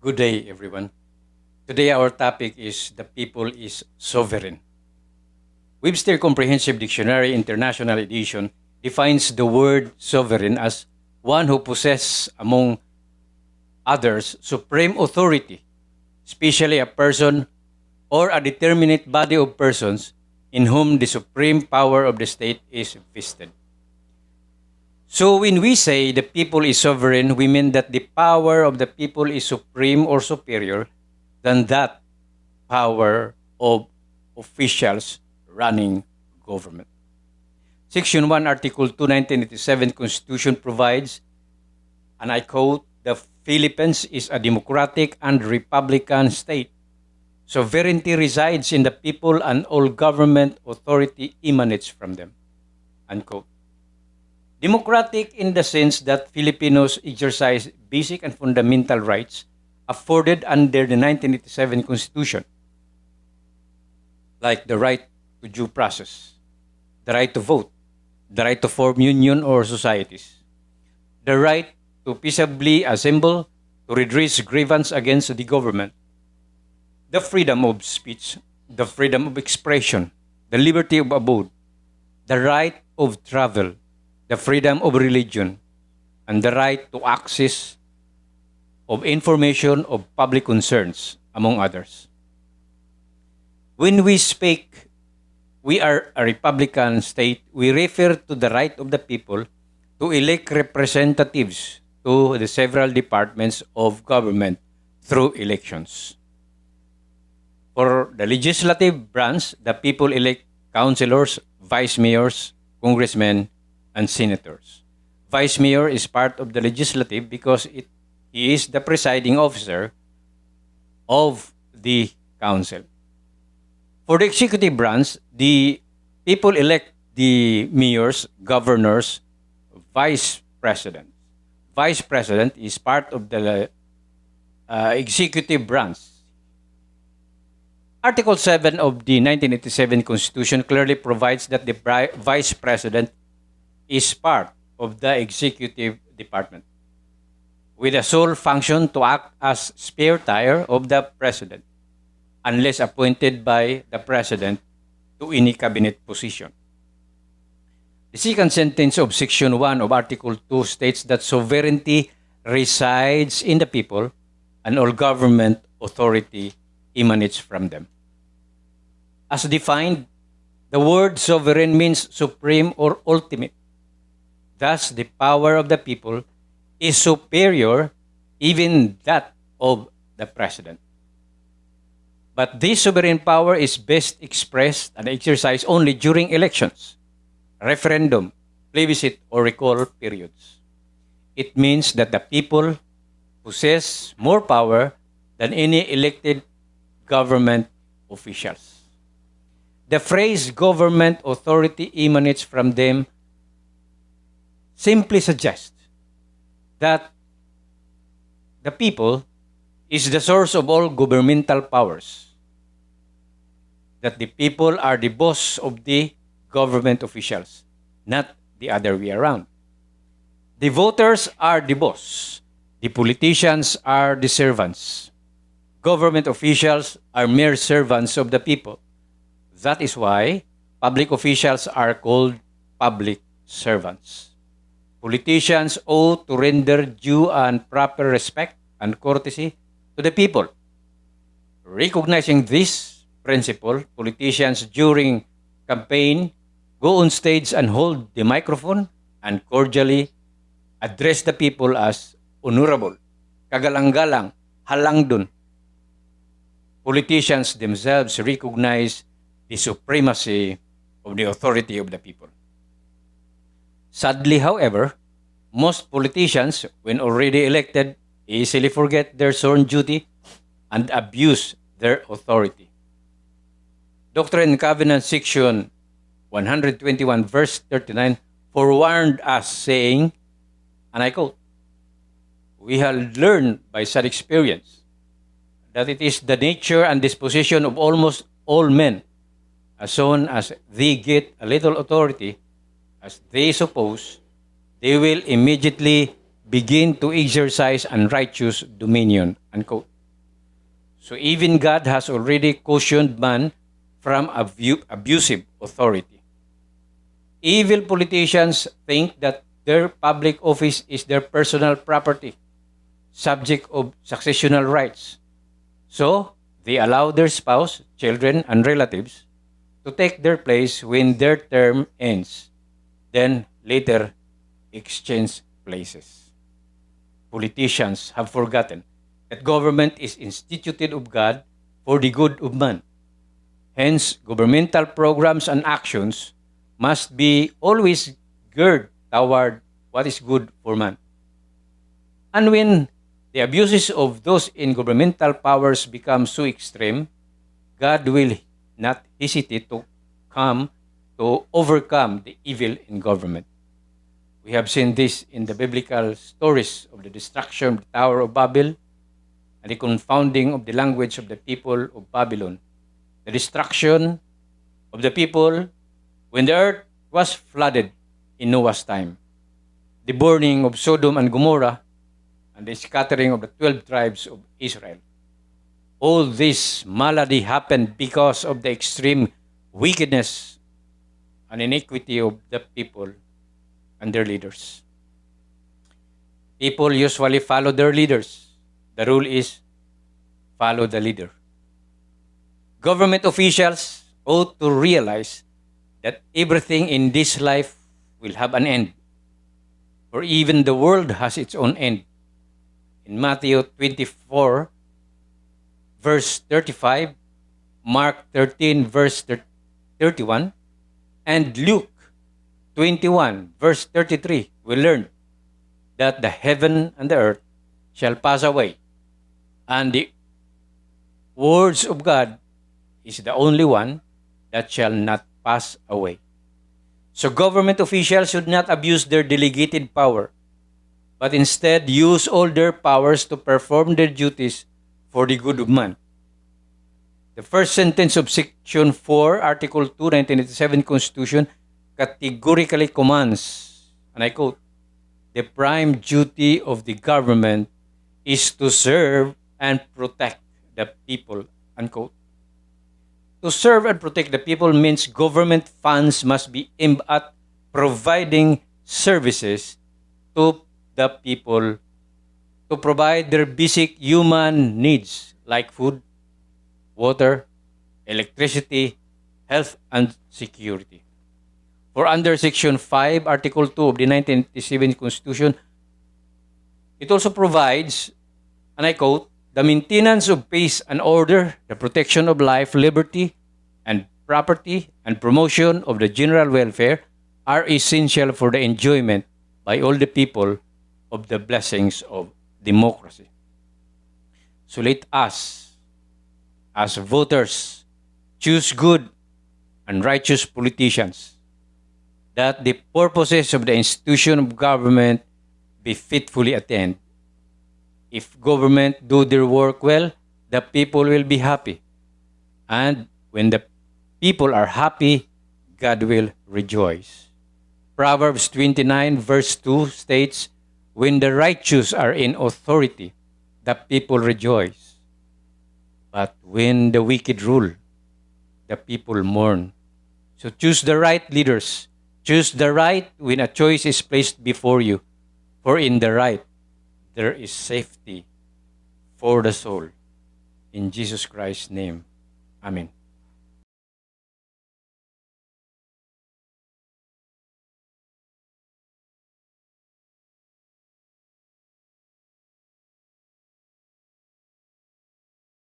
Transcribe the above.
Good day, everyone. Today, our topic is The People is Sovereign. Webster Comprehensive Dictionary International Edition defines the word sovereign as one who possesses, among others, supreme authority, especially a person or a determinate body of persons in whom the supreme power of the state is vested. So when we say the people is sovereign, we mean that the power of the people is supreme or superior than that power of officials running government. Section 1, Article 2, 1987 Constitution provides, and I quote, "The Philippines is a democratic and republican state. Sovereignty resides in the people and all government authority emanates from them." Unquote. Democratic in the sense that Filipinos exercise basic and fundamental rights afforded under the 1987 Constitution, like the right to due process, the right to vote, the right to form union or societies, the right to peaceably assemble, to redress grievance against the government, the freedom of speech, the freedom of expression, the liberty of abode, the right of travel, the freedom of religion, and the right to access of information of public concerns, among others. When we speak, we are a republican state, we refer to the right of the people to elect representatives to the several departments of government through elections. For the legislative branch, the people elect councilors, vice mayors, congressmen, and senators. Vice mayor is part of the legislative because he is the presiding officer of the council. For the executive branch, the people elect the mayors, governors, vice president. Vice president is part of the executive branch. Article 7 of the 1987 Constitution clearly provides that the vice president is part of the executive department, with a sole function to act as spare tire of the president, unless appointed by the president to any cabinet position. The second sentence of Section 1 of Article 2 states that sovereignty resides in the people and all government authority emanates from them. As defined, the word sovereign means supreme or ultimate. Thus, the power of the people is superior even that of the president. But this sovereign power is best expressed and exercised only during elections, referendum, plebiscite, or recall periods. It means that the people possess more power than any elected government officials. The phrase government authority emanates from them simply suggests that the people is the source of all governmental powers, that the people are the boss of the government officials, not the other way around. The voters are the boss, the politicians are the servants. Government officials are mere servants of the people. That is why public officials are called public servants. Politicians owe to render due and proper respect and courtesy to the people. Recognizing this principle, politicians during campaign go on stage and hold the microphone and cordially address the people as honorable, kagalang-galang, halangdon. Politicians themselves recognize the supremacy of the authority of the people. Sadly, however, most politicians, when already elected, easily forget their sworn duty and abuse their authority. Doctrine and Covenants section 121 verse 39 forewarned us, saying, and I quote, "We have learned by sad experience that it is the nature and disposition of almost all men, as soon as they get a little authority, as they suppose, they will immediately begin to exercise unrighteous dominion." Unquote. So even God has already cautioned man from abusive authority. Evil politicians think that their public office is their personal property, subject of successional rights. So they allow their spouse, children, and relatives to take their place when their term ends, then later exchange places. Politicians have forgotten that government is instituted of God for the good of man. Hence, governmental programs and actions must be always geared toward what is good for man. And when the abuses of those in governmental powers become so extreme, God will not hesitate to come to overcome the evil in government. We have seen this in the biblical stories of the destruction of the Tower of Babel and the confounding of the language of the people of Babylon. The destruction of the people when the earth was flooded in Noah's time. The burning of Sodom and Gomorrah and the scattering of the 12 tribes of Israel. All this malady happened because of the extreme wickedness and iniquity of the people and their leaders. People usually follow their leaders. The rule is follow the leader. Government officials ought to realize that everything in this life will have an end. For even the world has its own end. In Matthew 24, verse 35, Mark 13, verse 31, and Luke 21, verse 33, we learn that the heaven and the earth shall pass away, and the words of God is the only one that shall not pass away. So government officials should not abuse their delegated power, but instead use all their powers to perform their duties for the good of man. The first sentence of Section 4, Article 2, 1987 Constitution categorically commands, and I quote, "The prime duty of the government is to serve and protect the people," unquote. To serve and protect the people means government funds must be aimed at providing services to the people to provide their basic human needs like food, water, electricity, health, and security. For under Section 5, Article 2 of the 1987 Constitution, it also provides, and I quote, "The maintenance of peace and order, the protection of life, liberty, and property, and promotion of the general welfare are essential for the enjoyment by all the people of the blessings of democracy." So let us, as voters, choose good and righteous politicians, that the purposes of the institution of government be faithfully attained. If government do their work well, the people will be happy. And when the people are happy, God will rejoice. Proverbs 29 verse 2 states, "When the righteous are in authority, the people rejoice. But when the wicked rule, the people mourn." So choose the right leaders. Choose the right when a choice is placed before you. For in the right, there is safety for the soul. In Jesus Christ's name, Amen.